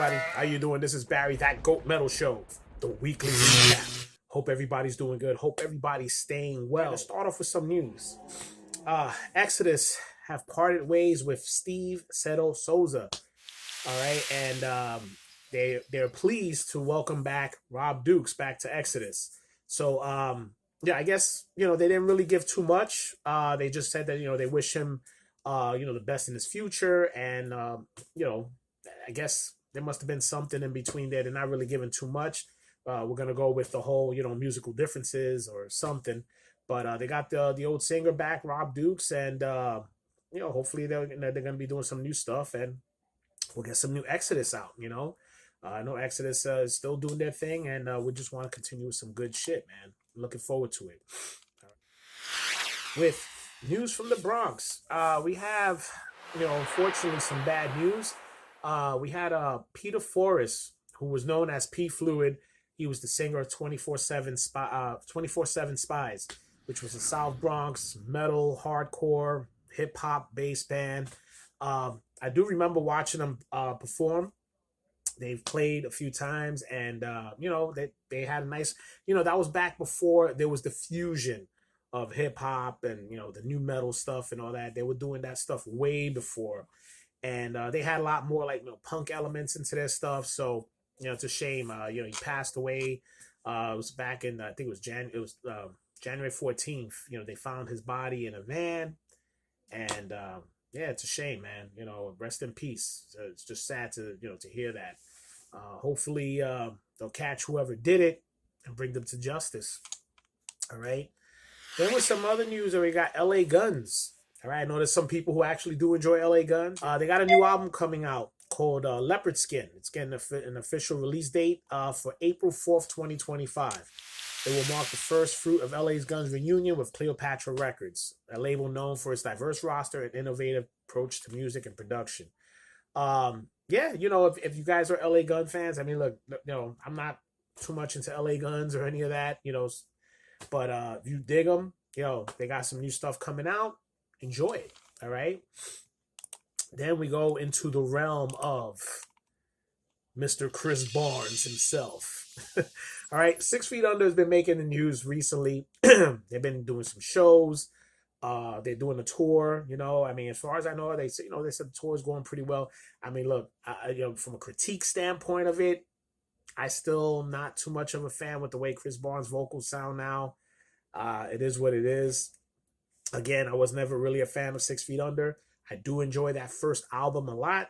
everybody? How you doing? This is Barry, that Goat Metal Show, the weekly recap. Hope everybody's doing good. Hope everybody's staying well. Let's start off with some news. Exodus have parted ways with Steve Seto Souza. All right, and they're pleased to welcome back Rob Dukes back to Exodus. So yeah, I guess they didn't really give too much. They just said that they wish him the best in his future, and I guess there must have been something in between there. They're not really giving too much. We're gonna go with the whole musical differences or something. But they got the old singer back, Rob Dukes, and hopefully they're gonna be doing some new stuff, and we'll get some new Exodus out. I know Exodus is still doing their thing, and we just want to continue with some good shit, man. I'm looking forward to it. With news from the Bronx, we have unfortunately some bad news. We had Peter Forrest, who was known as P Fluid. He was the singer of 24/7 Spies, which was a South Bronx metal, hardcore, hip hop bass band. I do remember watching them perform. They've played a few times, and they had a nice. That was back before there was the fusion of hip hop and the new metal stuff and all that. They were doing that stuff way before. And they had a lot more like punk elements into their stuff. So it's a shame. He passed away. It was back in I think it was January 14th. They found his body in a van, and yeah, it's a shame, man. Rest in peace. It's just sad to to hear that. Hopefully they'll catch whoever did it and bring them to justice. All right. Then with some other news, we got LA Guns. All right, I know there's some people who actually do enjoy LA Guns. They got a new album coming out called Leopard Skin. It's getting an official release date for April 4th, 2025. It will mark the first fruit of LA Guns' reunion with Cleopatra Records, a label known for its diverse roster and innovative approach to music and production. Yeah, if you guys are LA Gun fans, I mean, look, I'm not too much into LA Guns or any of that, but if you dig them, they got some new stuff coming out. Enjoy it, all right? Then we go into the realm of Mr. Chris Barnes himself. All right, 6 Feet Under has been making the news recently. They've been doing some shows. They're doing a tour. I mean, as far as I know, they said the tour is going pretty well. I mean, look, from a critique standpoint of it, I still not too much of a fan with the way Chris Barnes' vocals sound now. It is what it is. Again, I was never really a fan of 6 Feet Under. I do enjoy that first album a lot.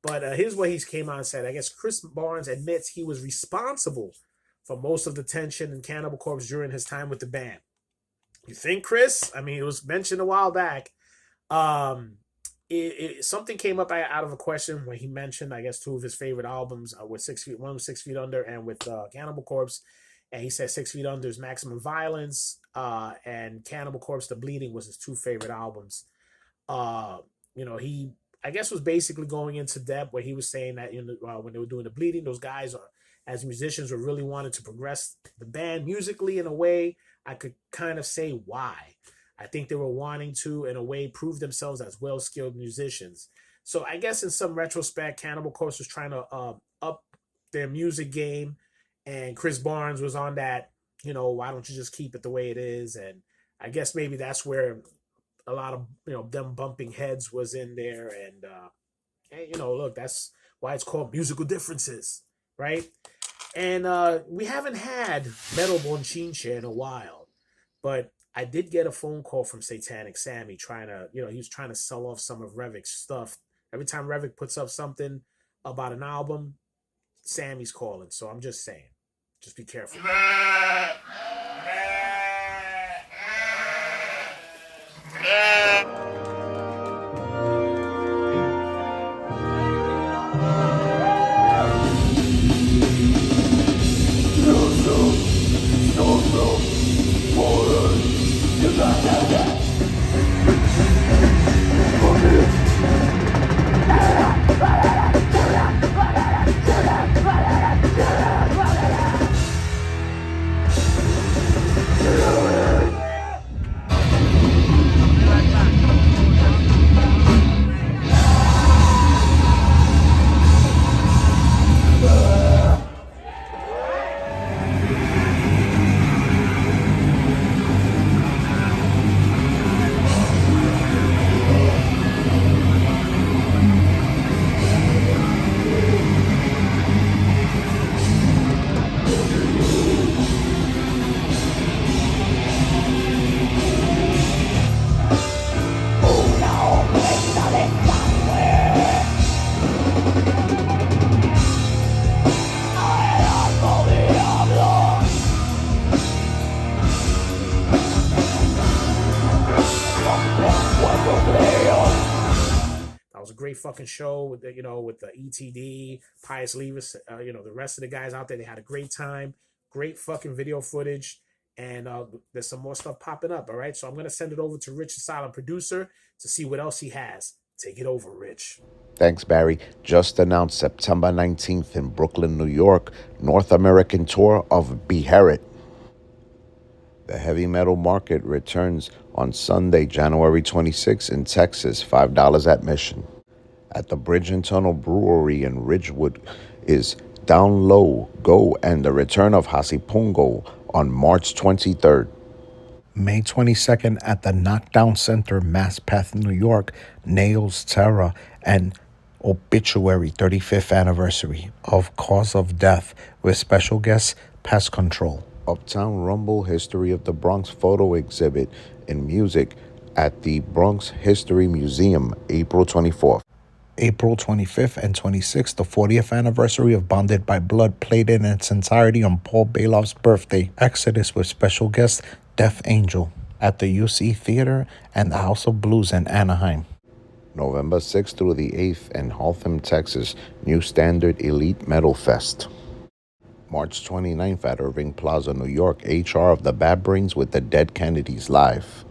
But here's what he came out and said. I guess Chris Barnes admits he was responsible for most of the tension in Cannibal Corpse during his time with the band. You think, Chris? I mean, it was mentioned a while back. Something came up out of a question when he mentioned, I guess, two of his favorite albums with 6 Feet. One was 6 Feet Under and with Cannibal Corpse. And he said 6 Feet Under's Maximum Violence and Cannibal Corpse, The Bleeding was his two favorite albums. He, I guess, was basically going into depth where he was saying that when they were doing The Bleeding, those guys, as musicians, were really wanting to progress the band musically in a way I could kind of say why. I think they were wanting to, in a way, prove themselves as well-skilled musicians. So I guess in some retrospect, Cannibal Corpse was trying to up their music game. And Chris Barnes was on that, why don't you just keep it the way it is? And I guess maybe that's where a lot of, them bumping heads was in there. And, hey, look, that's why it's called musical differences, right? And we haven't had Metal Bonchinche in a while. But I did get a phone call from Satanic Sammy trying to, he was trying to sell off some of Revik's stuff. Every time Revik puts up something about an album, Sammy's calling. So I'm just saying. Just be careful. great fucking show with with the ETD, Pius Levis, the rest of the guys out there. They had a great time. Great fucking video footage. And there's some more stuff popping up. All right. So I'm going to send it over to Rich, the silent producer, to see what else he has. Take it over, Rich. Thanks, Barry. Just announced September 19th in Brooklyn, New York, North American tour of Beherit. The heavy metal market returns on Sunday, January 26th in Texas, $5 admission. At the Bridge and Tunnel Brewery in Ridgewood is Down Low, Go, and the return of Hasipungo on March 23rd. May 22nd at the Knockdown Center, Maspeth, New York, Nails, Terror, and Obituary 35th anniversary of Cause of Death with special guest Pest Control. Uptown Rumble History of the Bronx photo exhibit in music at the Bronx History Museum, April 24th. April 25th and 26th, the 40th anniversary of Bonded by Blood, played in its entirety on Paul Bailoff's birthday. Exodus with special guest Death Angel at the UC Theater and the House of Blues in Anaheim. November 6th through the 8th in Haltham, Texas, New Standard Elite Metal Fest. March 29th at Irving Plaza, New York, HR of the Bad Brains with the Dead Kennedys live.